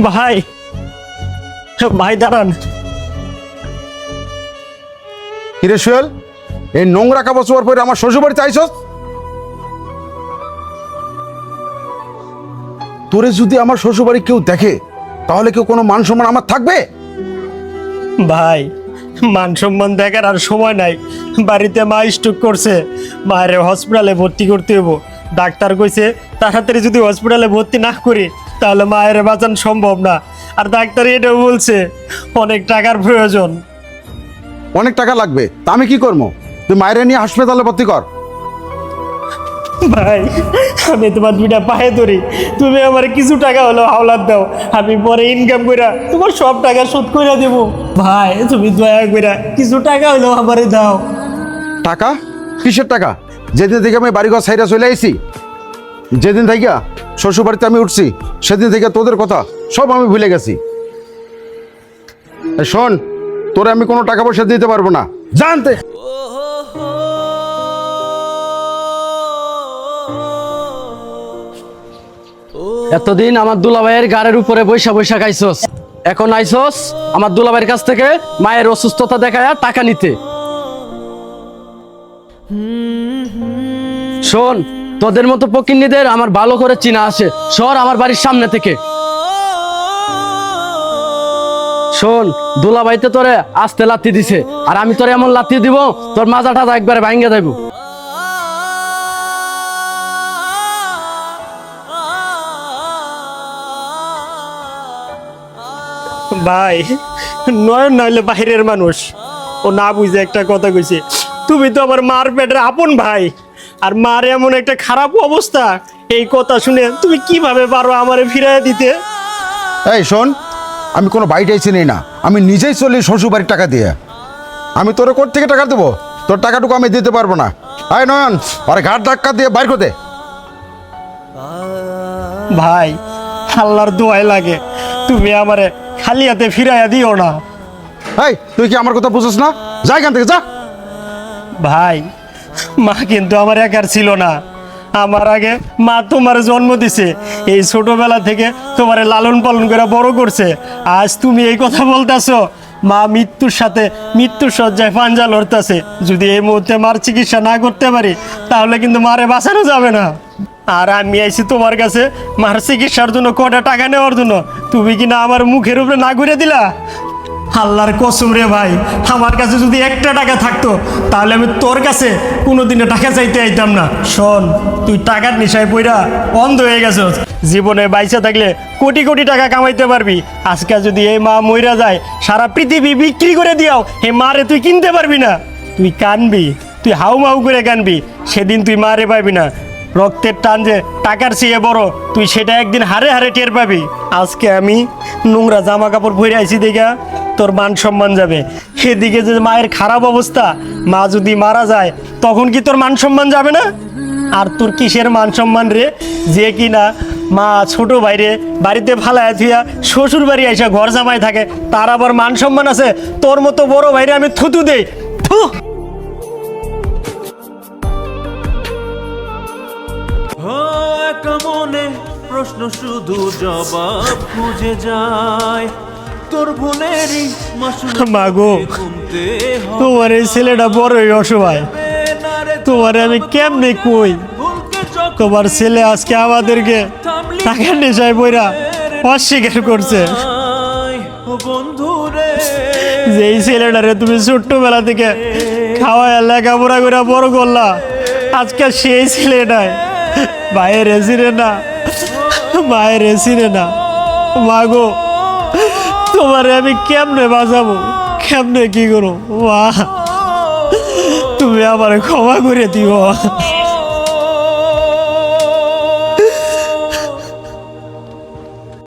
ভাই, ভাই দাঁড়ান। কিরে সোহেল, এই নোংরা কাপড় চোপড় পরে আমার শ্বশুর বাড়িতে আইসস? তোরে যদি আমার শ্বশুর বাড়ি কেউ দেখে তাহলে কেউ কোনো মান সম্মান আমার থাকবে? ভাই, মান সম্মান দেখার আর সময় নাই। বাড়িতে মা স্ট্রোক করছে, মায়ের হসপিটালে ভর্তি করতে হইব। ডাক্তার কইছে তাড়াতাড়ি যদি হসপিটালে ভর্তি না করি তাহলে মায়ের বাঁচানো সম্ভব না। আর ডাক্তার এটাও বলছে অনেক টাকার প্রয়োজন। অনেক টাকা লাগবে, তা আমি কি করবো? তুই মায়ের নিয়ে হাসপাতালে ভর্তি কর। ভাই, আমি তোমার দুইটা পায়ে ধরি, তুমি আমার কিছু টাকা হলো হাওলাত দাও, আমি পরে ইনকাম কইরা তোমার সব টাকা শোধ কইরা দেব। ভাই, তুমি দয়া কইরা কিছু টাকা হলো আমারে দাও। টাকা? কিসের টাকা? যেদিন থেকে আমি বাড়িঘর সাইডে চলে আইছি, যেদিন থেকে শ্বশুর বাড়িতে আমি উঠছি, সেদিন থেকে তোদের কথা সব আমি ভুলে গেছি। শোন, তোরে আমি কোনো টাকা পয়সা দিতে পারবো না, জানতে। এতদিন আমার দুলাভাইয়ের গাড়ির উপরে বৈশা বৈশা খাইছস, এখন আইছস আমার দুলাভাইয়ের কাছ থেকে মায়ের অসুস্থতা দেখায়া টাকা নিতে। শোন, তোদের মতো পকিন্নিদের আমার ভালো করে চিনা আসে, সর আমার বাড়ির সামনে থেকে। শোন, দুলাভাইতে তোরে আস্তে লাথি দিছে, আর আমি তোরে এমন লাথি দিব তোর মাজাটা একবারে ভাঙ্গে দেব। ভাই, নয়ন নইলে বাইরের মানুষ, ও না বুঝে একটা কথা কইছে। তুমি তো আমার মার পেটের আপন ভাই, আর মার এমন একটা খারাপ অবস্থা, এই কথা শুনে তুমি কিভাবে পারো আমারে ফিরাইয়া দিতে? এই শোন, আমি কোনো বাড়িটাই চিনি না, আমি নিজেই চলি শ্বশুর বাড়ির টাকা দিয়ে। আমি তোরে কোথা থেকে টাকা দেবো? তোর টাকাটুকু আমি দিতে পারবো না। আয় নয়ন, আরে ঘাট ধাক্কা দিয়ে বাইর করে দে। ভাই, আল্লাহর দোয়াই লাগে, তুমি আমারে খালি হাতে ফিরাইয়া দিও না। এই, তুই কি আমার কথা বুঝছিস না? যা এখান থেকে, যা। ভাই, মা কিন্তু আমার একার ছিল না। আমার আগে মা তোমার জন্ম দিছে, এই ছোটবেলা থেকে তোমারে লালন পালন করে বড় করছে। আজ তুমি এই কথা বলতেছো, মা মৃত্যুর সাথে মৃত্যুর শয্যায় পাঞ্জা লড়তেছে। যদি এই মুহূর্তে মার চিকিৎসা না করতে পারি তাহলে কিন্তু মারে বাঁচানো যাবে না। আর আমি আইছি তোমার কাছে মার চিকিৎসার জন্য কটা টাকা নেওয়ার জন্য, তুমি কি না আমার মুখের উপরে না ঘুরে দিলা? আল্লাহর কসম রে ভাই, আমার কাছে যদি একটা টাকা থাকতো তাহলে আমি তোর কাছে কোনোদিনও টাকা চাইতে আইতাম না। শোন, তুই টাকার নেশায় পইরা অন্ধ হয়ে গেছস। জীবনে বাইচা থাকলে কোটি কোটি টাকা কামাইতে পারবি। আজকে যদি এই মা মইরা যায়, সারা পৃথিবী বিক্রি করে দিয়াও এই মারে তুই কিনতে পারবি না। তুই কানবি, তুই হাউ মাউ করে কানবি, সেদিন তুই মারে পাবি না। রক্তের টান যে টাকার চেয়ে বড়, তুই সেটা একদিন হারে হারে টের পাবি। আজকে আমি নোংরা জামা কাপড় পরে আইছি দেখা তোর মান সম্মান যাবে। এদিকে যে মায়ের খারাপ অবস্থা, মা যদি মারা যায় তখন কি তোর মান সম্মান যাবে না? আর তোর কিসের মান সম্মান রে, যে কিনা মা ছোট ভাইরে বাড়িতে ফালায় থুয়া শ্বশুর বাড়ি আইসা ঘর জামাই থাকে, তার আবার মান সম্মান আছে? তোর মতো বড় ভাইরে আমি থুতু দেই, থু। মনে প্রশ্ন শুধু জবাব খুঁজে যায়, তোর বোনেরই মাগো, তোমার এই ছেলেটা বড়ই অসহায়, তোমারে আমি কেমনে কই? তোমার ছেলে আজকে আমাদেরকে টাকার নেশায় বইরা অস্বীকার করছে। বন্ধুরে যে এই ছেলেটারে তুমি ছোট্টবেলা থেকে খাওয়ায় লেখাপড়া করে বড় করলা, আজকে সেই ছেলেটাই বাইরে চিনে না, মায়ের চিনে না। মাগো, তোমারে আমি কেমনে বাঁচাবো, কেমনে কি করো? মা, তুমি আমার ক্ষমা করে দিও।